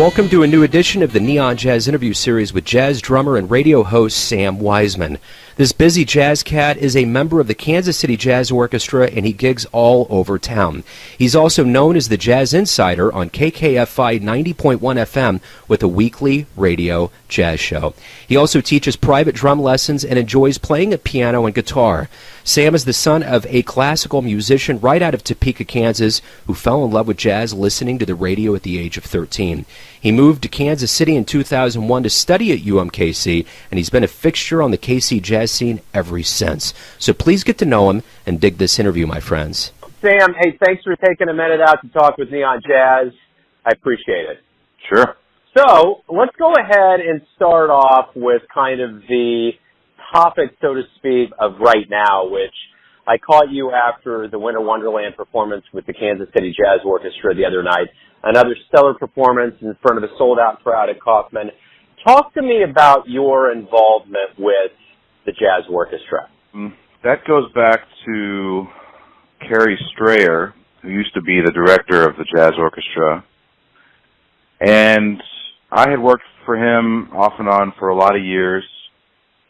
Welcome to a new edition of the Neon Jazz interview series with jazz drummer and radio host Sam Wisman. This busy jazz cat is a member of the Kansas City Jazz Orchestra, and he gigs all over town. He's also known as the Jazz Insider on KKFI 90.1 FM with a weekly radio jazz show. He also teaches private drum lessons and enjoys playing a piano and guitar. Sam is the son of a classical musician right out of Topeka, Kansas, who fell in love with jazz listening to the radio at the age of 13. He moved to Kansas City in 2001 to study at UMKC, and he's been a fixture on the KC jazz scene ever since. So please get to know him and dig this interview, my friends. Sam, hey, thanks for taking a minute out to talk with Neon Jazz. I appreciate it. Sure. So let's go ahead and start off with kind of the topic, so to speak, of right now, which I caught you after the Winter Wonderland performance with the Kansas City Jazz Orchestra the other night. Another stellar performance in front of a sold-out crowd at Kaufman. Talk to me about your involvement with the Jazz Orchestra. That goes back to Kerry Strayer, who used to be the director of the Jazz Orchestra. And I had worked for him off and on for a lot of years.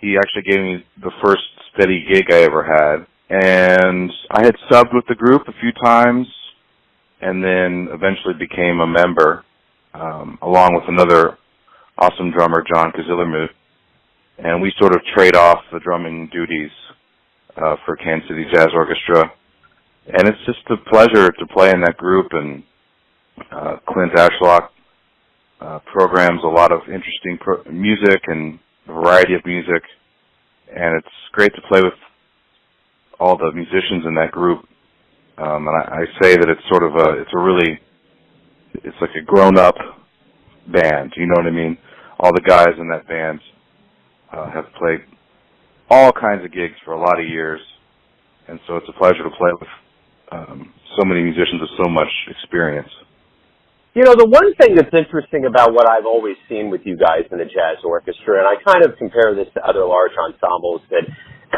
He actually gave me the first steady gig I ever had. And I had subbed with the group a few times and then eventually became a member, along with another awesome drummer, John Kazillermuth. And we sort of trade off the drumming duties for Kansas City Jazz Orchestra. And it's just a pleasure to play in that group, and Clint Ashlock programs a lot of interesting music and a variety of music. And it's great to play with all the musicians in that group. And I say that it's sort of it's like a grown-up band, you know what I mean? All the guys in that band have played all kinds of gigs for a lot of years, and so it's a pleasure to play with so many musicians with so much experience. You know, the one thing that's interesting about what I've always seen with you guys in the Jazz Orchestra, and I kind of compare this to other large ensembles that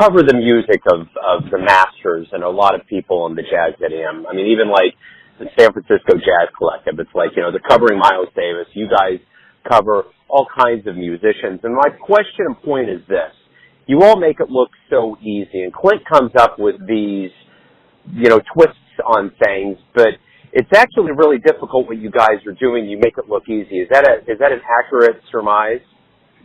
cover the music of the masters and a lot of people in the jazz idiom. I mean, even like the San Francisco Jazz Collective, it's like, you know, they're covering Miles Davis. You guys cover all kinds of musicians. And my question and point is this. You all make it look so easy, and Clint comes up with these, you know, twists on things, but it's actually really difficult what you guys are doing. You make it look easy. Is that an accurate surmise?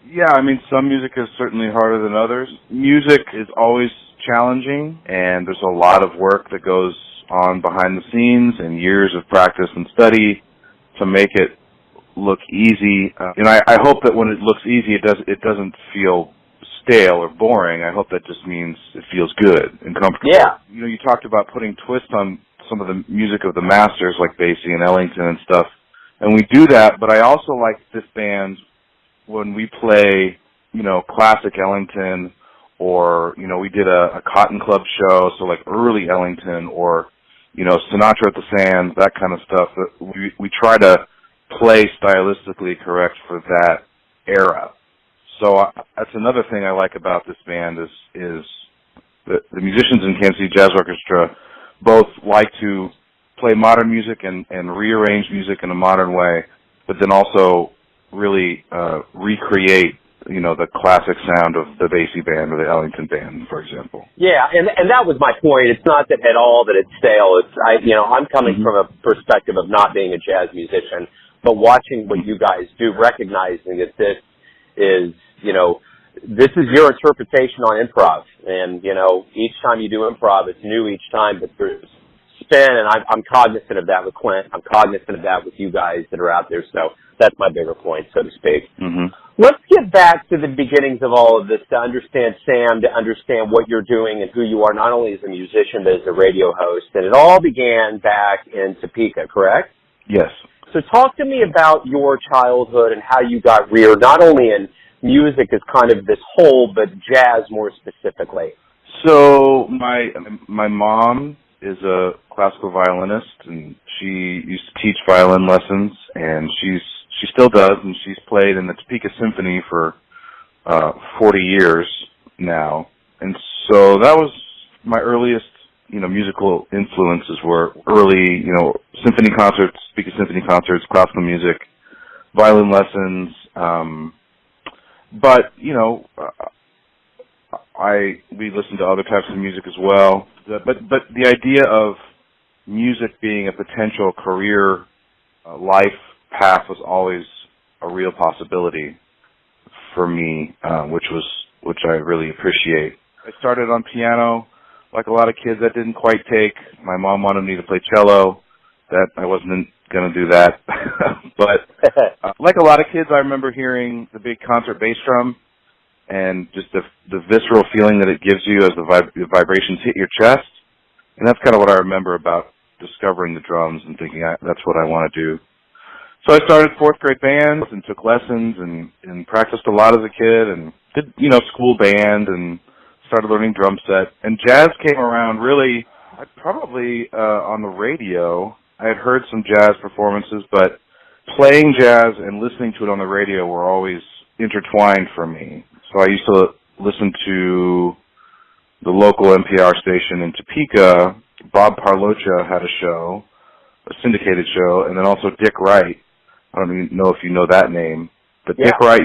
Yeah, I mean, some music is certainly harder than others. Music is always challenging, and there's a lot of work that goes on behind the scenes and years of practice and study to make it look easy. And I hope that when it looks easy, it doesn't feel stale or boring. I hope that just means it feels good and comfortable. Yeah. You know, you talked about putting twists on some of the music of the masters like Basie and Ellington and stuff, and we do that, but I also like this band when we play, you know, classic Ellington, or, you know, we did a Cotton Club show, so like early Ellington, or, you know, Sinatra at the Sands, that kind of stuff. We try to play stylistically correct for that era. So that's another thing I like about this band is the musicians in Kansas City Jazz Orchestra both like to play modern music and rearrange music in a modern way, but then also really recreate, you know, the classic sound of the Basie band or the Ellington band, for example. Yeah, and that was my point. It's not that at all that it's stale. I'm coming from a perspective of not being a jazz musician, but watching what you guys do, recognizing that this is, you know, this is your interpretation on improv. And, you know, each time you do improv, it's new each time, but there's spin, and I'm cognizant of that with Clint. I'm cognizant of that with you guys that are out there. So that's my bigger point, so to speak. Mm-hmm. Let's get back to the beginnings of all of this to understand Sam, to understand what you're doing and who you are, not only as a musician, but as a radio host. And it all began back in Topeka, correct? Yes. So talk to me about your childhood and how you got reared, not only in music as kind of this whole, but jazz more specifically. So my mom is a classical violinist, and she used to teach violin lessons, and she still does, and she's played in the Topeka Symphony for 40 years now. And so that was my earliest, you know, musical influences were early, you know, symphony concerts, Topeka Symphony concerts, classical music. violin lessons. But, we listened to other types of music as well. But the idea of music being a potential career life path was always a real possibility for me, which I really appreciate. I started on piano. Like a lot of kids, that didn't quite take. My mom wanted me to play cello. That I wasn't going to do that. But like a lot of kids, I remember hearing the big concert bass drum and just the visceral feeling that it gives you as the vibrations hit your chest. And that's kind of what I remember about discovering the drums and thinking that's what I want to do. So I started fourth grade bands and took lessons and practiced a lot as a kid and did, school band and started learning drum set. And jazz came around really, probably on the radio. I had heard some jazz performances, but playing jazz and listening to it on the radio were always intertwined for me. So I used to listen to the local NPR station in Topeka. Bob Parlocha had a show, a syndicated show, and then also Dick Wright. I don't even know if you know that name, but Dick Wright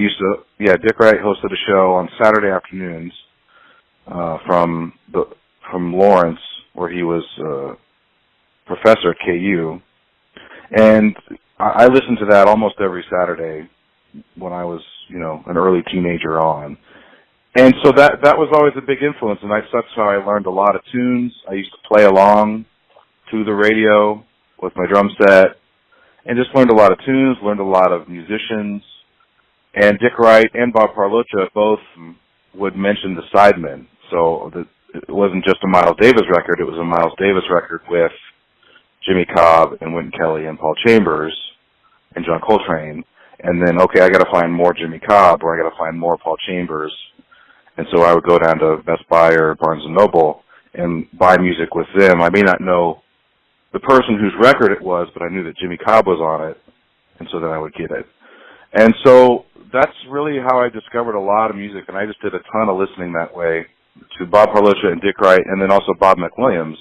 Dick Wright hosted a show on Saturday afternoons from Lawrence, where he was professor at KU, and I listened to that almost every Saturday when I was, an early teenager on. And so that was always a big influence, and that's how I learned a lot of tunes. I used to play along to the radio with my drum set, and just learned a lot of tunes, learned a lot of musicians. And Dick Wright and Bob Parlocha both would mention the Sidemen. So it wasn't just a Miles Davis record, it was a Miles Davis record with Jimmy Cobb and Wynton Kelly and Paul Chambers and John Coltrane. And then, I got to find more Jimmy Cobb, or I got to find more Paul Chambers. And so I would go down to Best Buy or Barnes & Noble and buy music with them. I may not know the person whose record it was, but I knew that Jimmy Cobb was on it, and so then I would get it. And so that's really how I discovered a lot of music, and I just did a ton of listening that way to Bob Parlocha and Dick Wright, and then also Bob McWilliams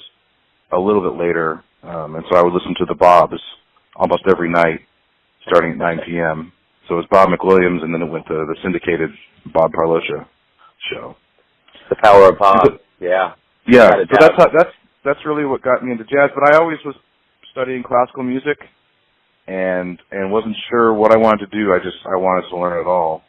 a little bit later. And so I would listen to the Bobs almost every night, starting at 9 p.m. So it was Bob McWilliams, and then it went to the syndicated Bob Parlocha show. The power of Bob. Yeah. Yeah. So that's really what got me into jazz. But I always was studying classical music, and wasn't sure what I wanted to do. I wanted to learn it all.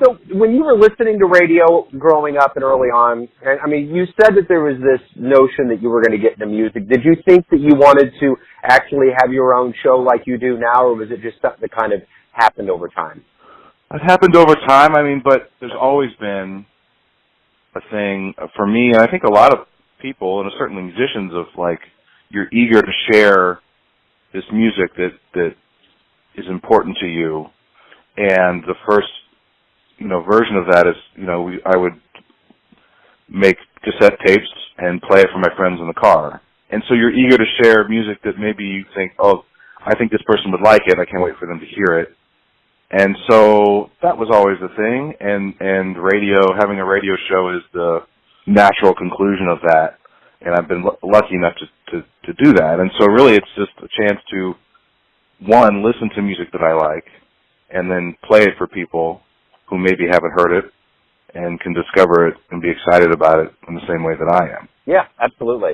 So when you were listening to radio growing up and early on, you said that there was this notion that you were going to get into music. Did you think that you wanted to actually have your own show like you do now, or was it just something that kind of happened over time? It happened over time, but there's always been a thing for me, and I think a lot of people, and certainly musicians, of you're eager to share this music that is important to you. And the first version of that is, I would make cassette tapes and play it for my friends in the car. And so you're eager to share music that maybe you think, I think this person would like it, I can't wait for them to hear it. And so that was always the thing, and having a radio show is the natural conclusion of that. And I've been lucky enough to do that. And so really it's just a chance to, one, listen to music that I like, and then play it for people who maybe haven't heard it and can discover it and be excited about it in the same way that I am. Yeah, absolutely.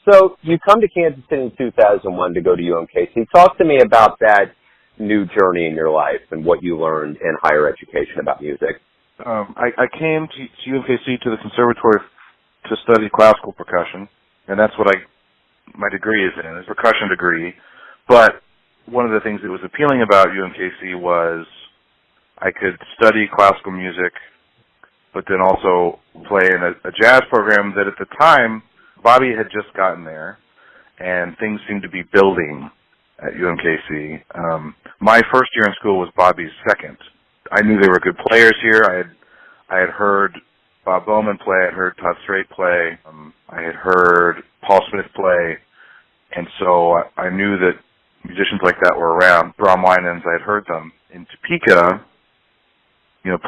So you come to Kansas City in 2001 to go to UMKC. Talk to me about that new journey in your life and what you learned in higher education about music. I came to UMKC, to the conservatory, to study classical percussion, and that's what my degree is in, a percussion degree. But one of the things that was appealing about UMKC was I could study classical music, but then also play in a jazz program that at the time, Bobby had just gotten there, and things seemed to be building at UMKC. My first year in school was Bobby's second. I knew there were good players here. I had heard Bob Bowman play. I had heard Todd Strait play. I had heard Paul Smith play. And so I knew that musicians like that were around. Brom Winans, I had heard them in Topeka,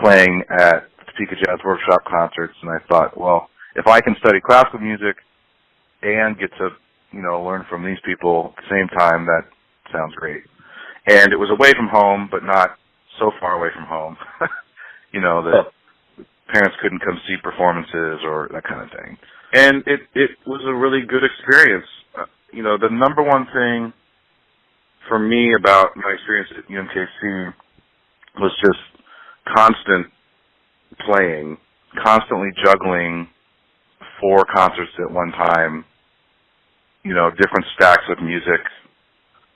playing at Topeka Jazz Workshop concerts. And I thought, well, if I can study classical music and get to, learn from these people at the same time, that sounds great. And it was away from home, but not so far away from home, that parents couldn't come see performances or that kind of thing. And it was a really good experience. The number one thing for me about my experience at UMKC was just constant playing, constantly juggling 4 concerts at one time, different stacks of music,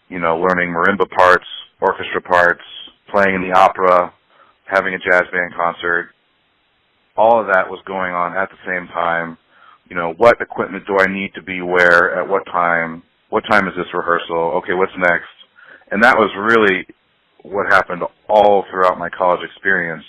learning marimba parts, orchestra parts, playing in the opera, having a jazz band concert. All of that was going on at the same time. What equipment do I need to be where at what time? What time is this rehearsal? Okay, what's next? And that was really what happened all throughout my college experience.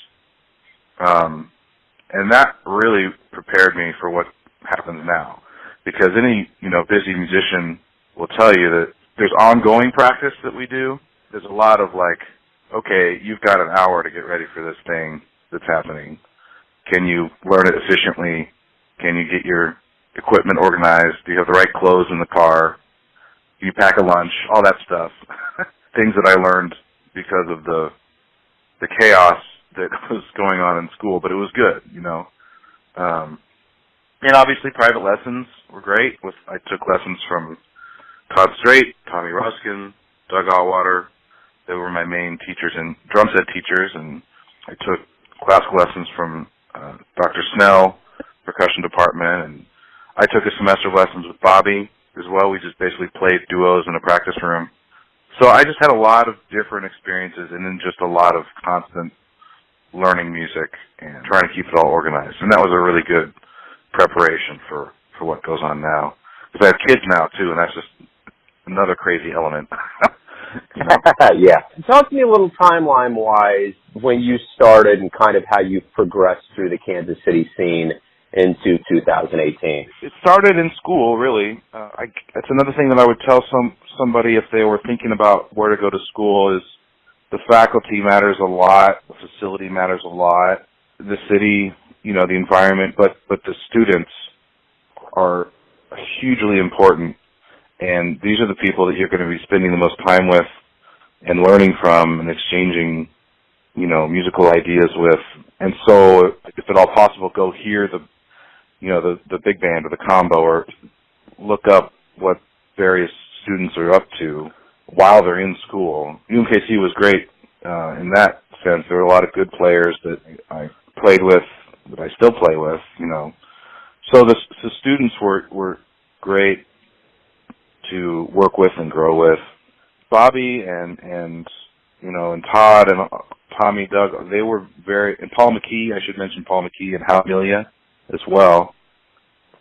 And that really prepared me for what happens now. Because any, busy musician will tell you that there's ongoing practice that we do. There's a lot of okay, you've got an hour to get ready for this thing that's happening. Can you learn it efficiently? Can you get your equipment organized? Do you have the right clothes in the car? Do you pack a lunch? All that stuff. Things that I learned because of the chaos that was going on in school, but it was good, And obviously private lessons were great. I took lessons from Todd Strait, Tommy Ruskin, Doug Allwater. They were my main teachers and drum set teachers, and I took classical lessons from Dr. Snell, percussion department, and I took a semester of lessons with Bobby as well. We just basically played duos in a practice room. So I just had a lot of different experiences and then just a lot of constant learning music and trying to keep it all organized. And that was a really good preparation for what goes on now. Because I have kids now, too, and that's just another crazy element. Yeah. Talk to me a little timeline-wise when you started and kind of how you progressed through the Kansas City scene into 2018. It started in school, really. That's another thing that I would tell somebody if they were thinking about where to go to school is the faculty matters a lot, the facility matters a lot, the city, the environment, but the students are hugely important. And these are the people that you're going to be spending the most time with and learning from and exchanging, musical ideas with. And so, if at all possible, go hear the big band or the combo or look up what various students are up to while they're in school. UMKC was great in that sense. There were a lot of good players that I played with, that I still play with, So the students were great to work with and grow with. Bobby and Todd and Tommy, Doug, they were and Paul McKee, I should mention Paul McKee and Hal Amelia as well,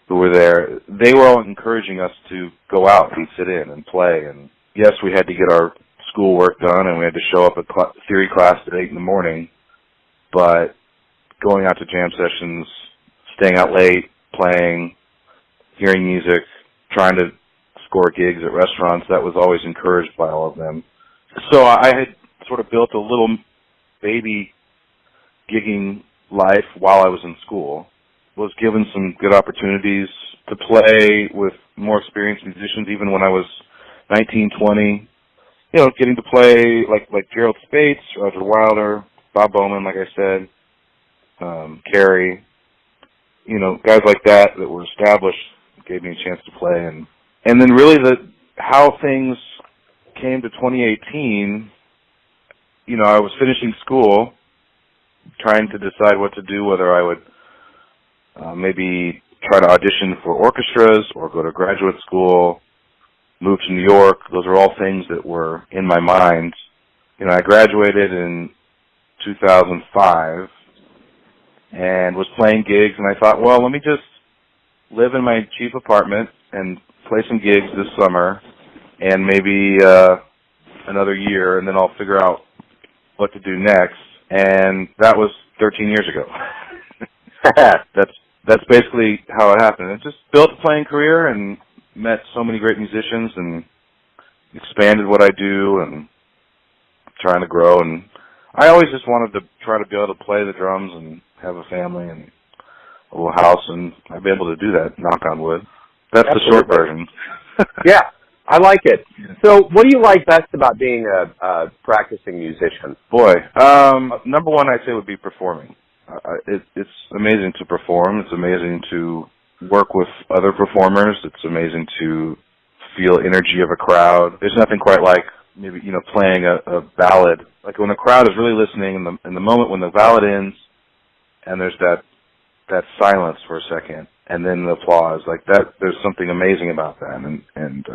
who were there. They were all encouraging us to go out and sit in and play. And yes, we had to get our schoolwork done and we had to show up at theory class at 8 in the morning, but going out to jam sessions, staying out late, playing, hearing music, trying to score gigs at restaurants, that was always encouraged by all of them. So I had sort of built a little baby gigging life while I was in school. Was given some good opportunities to play with more experienced musicians even when I was 19, 20. Getting to play like Gerald Spates, Roger Wilder, Bob Bowman, like I said, Carey, guys like that were established gave me a chance to play. And then really how things came to 2018, I was finishing school, trying to decide what to do, whether I would maybe try to audition for orchestras or go to graduate school, move to New York. Those are all things that were in my mind. I graduated in 2005 and was playing gigs, and I thought, well, let me just live in my cheap apartment and play some gigs this summer and maybe another year, and then I'll figure out what to do next. And that was 13 years ago. That's basically how it happened. I just built a playing career and met so many great musicians and expanded what I do and trying to grow. And I always just wanted to try to be able to play the drums and have a family and a little house, and I've been able to do that, knock on wood. That's Absolutely. the short version. Yeah. I like it. So what do you like best about being a practicing musician? Boy, number one I'd say would be performing. It's amazing to perform. It's amazing to work with other performers. It's amazing to feel energy of a crowd. There's nothing quite like maybe, playing a ballad. Like when the crowd is really listening in the moment when the ballad ends and there's that silence for a second and then the applause, like that, there's something amazing about that. And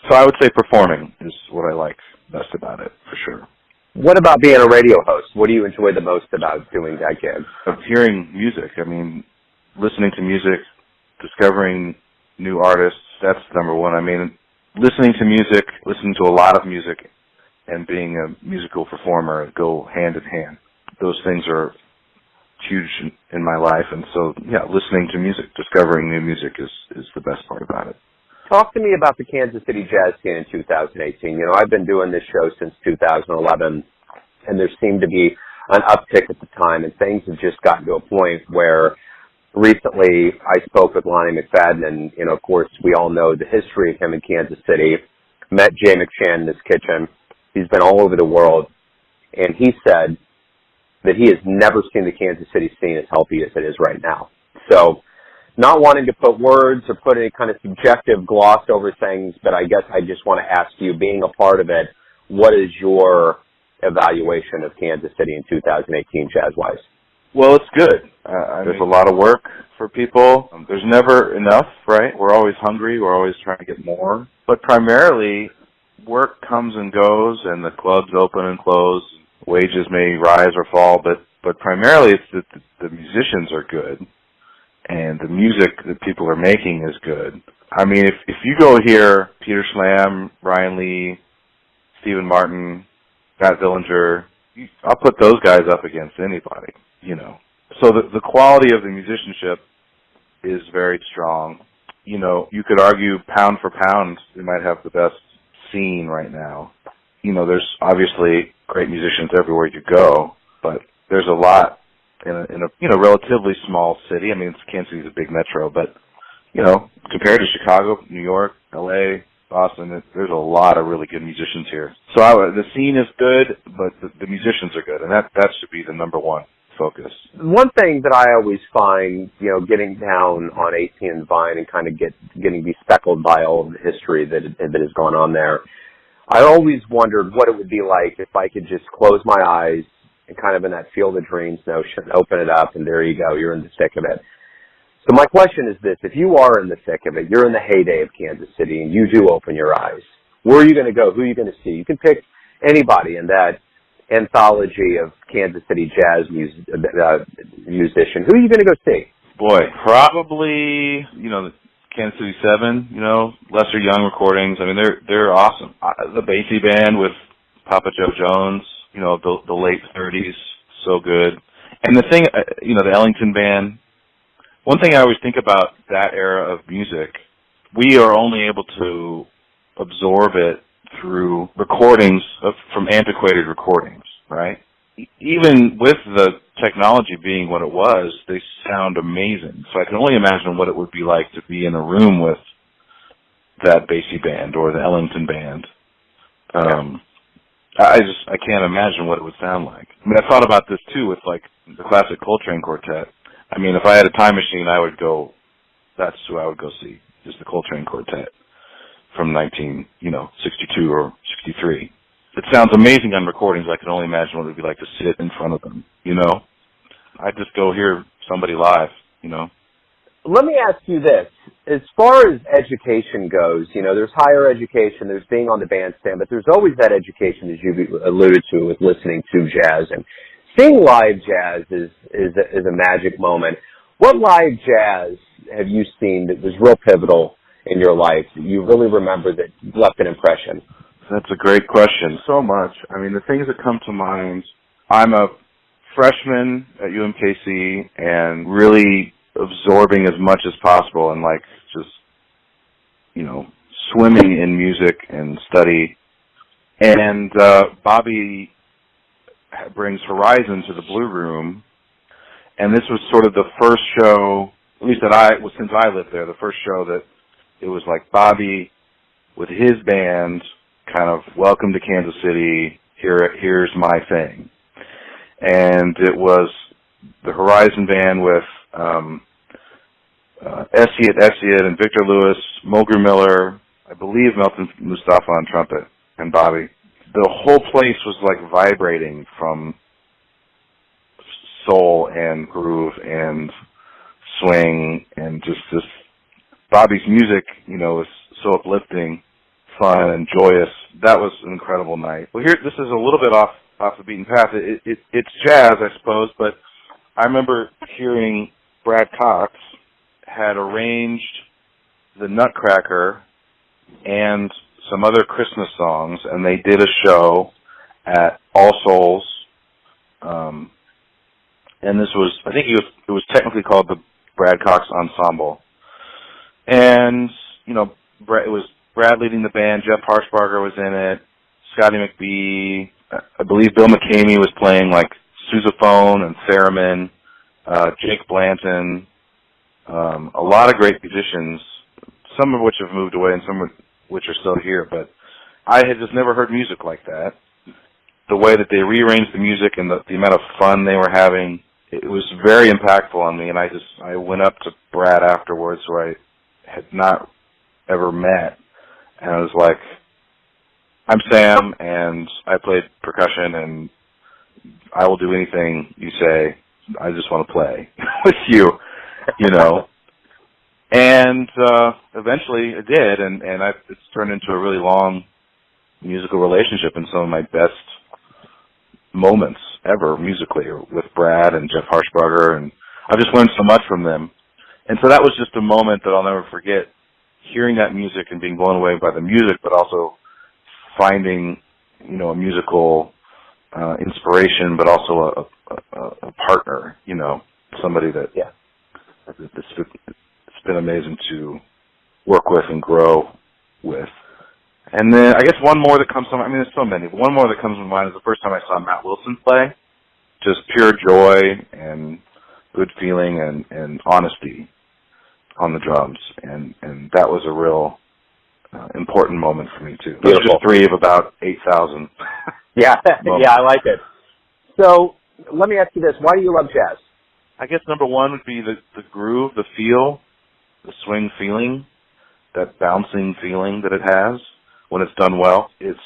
so I would say performing is what I like best about it, for sure. What about being a radio host? What do you enjoy the most about doing that gig? Of hearing music. I mean, listening to music, discovering new artists, that's number one. I mean, listening to music, listening to a lot of music, and being a musical performer go hand in hand. Those things are huge in my life, and so, yeah, listening to music, discovering new music is the best part about it. Talk to me about the Kansas City Jazz scene in 2018. I've been doing this show since 2011, and there seemed to be an uptick at the time, and things have just gotten to a point where recently I spoke with Lonnie McFadden, and, of course, we all know the history of him in Kansas City. Met Jay McShann in his kitchen. He's been all over the world, and he said that he has never seen the Kansas City scene as healthy as it is right now. So, not wanting to put words or put any kind of subjective gloss over things, but I guess I just want to ask you, being a part of it, what is your evaluation of Kansas City in 2018 jazz-wise? Well, it's good. There's a lot of work for people. There's never enough, right? We're always hungry. We're always trying to get more. But primarily, work comes and goes, and the clubs open and close. Wages may rise or fall, but primarily it's that the musicians are good. And the music that people are making is good. I mean, if you go hear Peter Schlam, Brian Lee, Stephen Martin, Scott Dillinger, I'll put those guys up against anybody, So the quality of the musicianship is very strong. You could argue pound for pound, we might have the best scene right now. There's obviously great musicians everywhere you go, but there's a lot in a relatively small city. I mean, Kansas City's a big metro, but compared to Chicago, New York, LA, Boston, there's a lot of really good musicians here. So the scene is good, but the musicians are good, and that should be the number one focus. One thing that I always find, getting down on 18 and Vine and kind of getting bespeckled by all of the history that has gone on there, I always wondered what it would be like if I could just close my eyes and kind of in that field of dreams notion, open it up, and there you go, you're in the thick of it. So my question is this: if you are in the thick of it, you're in the heyday of Kansas City, and you do open your eyes, where are you going to go? Who are you going to see? You can pick anybody in that anthology of Kansas City jazz musician. Who are you going to go see? Boy, probably, the Kansas City 7, Lesser Young recordings. I mean, they're awesome. The Basie Band with Papa Joe Jones, the late 30s, so good. And the thing, the Ellington Band, one thing I always think about that era of music, we are only able to absorb it through recordings from antiquated recordings, right? Even with the technology being what it was, they sound amazing. So I can only imagine what it would be like to be in a room with that Basie Band or the Ellington Band. I can't imagine what it would sound like. I mean, I thought about this too with like the classic Coltrane Quartet. I mean, if I had a time machine, that's who I would go see, is the Coltrane Quartet from 1962 or 63. It sounds amazing on recordings. I can only imagine what it would be like to sit in front of them, I'd just go hear somebody live, Let me ask you this. As far as education goes, there's higher education, there's being on the bandstand, but there's always that education, as you alluded to, with listening to jazz. And seeing live jazz is a magic moment. What live jazz have you seen that was real pivotal in your life that you really remember that left an impression? That's a great question. So much. I mean, the things that come to mind, I'm a freshman at UMKC and really absorbing as much as possible and just, swimming in music and study. And Bobby brings Horizon to the Blue Room, and this was sort of the first show, at least since I lived there, the first show that it was like Bobby, with his band, kind of welcome to Kansas City, here's my thing. And it was the Horizon Band with Essiet and Victor Lewis, Mulgrew Miller, I believe Melton Mustafa on trumpet, and Bobby. The whole place was like vibrating from soul and groove and swing, and just this. Bobby's music, was so uplifting, fun, and joyous. That was an incredible night. Well, this is a little bit off the beaten path. It's jazz, I suppose, but I remember hearing Brad Cox had arranged the Nutcracker and some other Christmas songs, and they did a show at All Souls. And this was, I think it was technically called the Brad Cox Ensemble. And, it was Brad leading the band, Jeff Harshbarger was in it, Scotty McBee, I believe Bill McCamey was playing like sousaphone and theremin, Jake Blanton, a lot of great musicians, some of which have moved away and some of which are still here, but I had just never heard music like that. The way that they rearranged the music and the amount of fun they were having, it was very impactful on me, and I went up to Brad afterwards, who I had not ever met, and I was like, I'm Sam, and I played percussion, and I will do anything you say. I just want to play with you, And eventually it did, and it's turned into a really long musical relationship, and some of my best moments ever musically with Brad and Jeff Harshbarger, and I've just learned so much from them. And so that was just a moment that I'll never forget, hearing that music and being blown away by the music, but also finding, a musical inspiration, but also a partner, somebody that it's been amazing to work with and grow with. And then I guess one more that comes to mind, there's so many, but one more that comes to mind is the first time I saw Matt Wilson play. Just pure joy and good feeling and honesty on the drums. And that was a real important moment for me, too. Those are just three of about 8,000. Yeah, I like it. So let me ask you this. Why do you love jazz? I guess number one would be the groove, the feel, the swing feeling, that bouncing feeling that it has when it's done well. It's,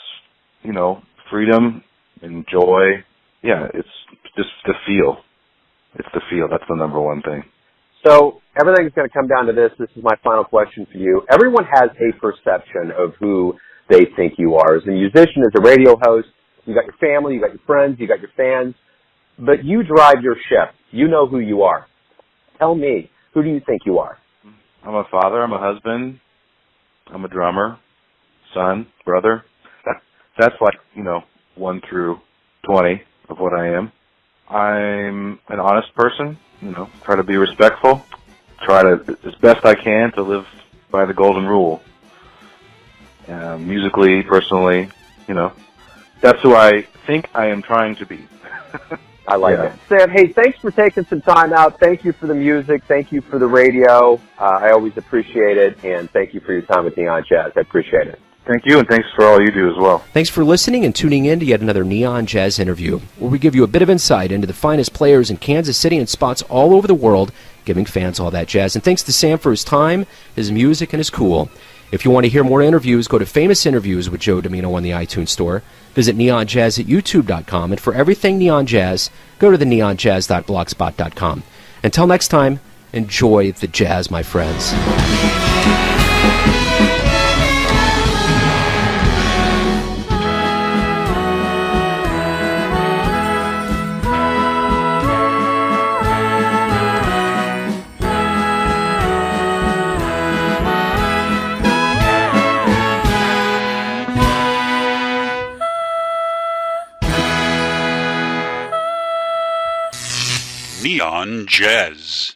freedom and joy. Yeah, it's just the feel. It's the feel. That's the number one thing. So everything's going to come down to this. This is my final question for you. Everyone has a perception of who they think you are. As a musician, as a radio host, you got your family, you got your friends, you got your fans, but you drive your ship. You know who you are. Tell me, who do you think you are? I'm a father. I'm a husband. I'm a drummer, son, brother. That's like, 1 through 20 of what I am. I'm an honest person, try to be respectful, try to, as best I can, to live by the golden rule. Musically, personally, that's who I think I am trying to be. I like it. Sam, hey, thanks for taking some time out. Thank you for the music. Thank you for the radio. I always appreciate it, and thank you for your time with Neon Jazz. I appreciate it. Thank you, and thanks for all you do as well. Thanks for listening and tuning in to yet another Neon Jazz interview, where we give you a bit of insight into the finest players in Kansas City and spots all over the world, giving fans all that jazz. And thanks to Sam for his time, his music, and his cool. If you want to hear more interviews, go to Famous Interviews with Joe Domino on the iTunes Store. Visit neonjazz at youtube.com. And for everything Neon Jazz, go to the neonjazz.blogspot.com. Until next time, enjoy the jazz, my friends. Neon Jazz.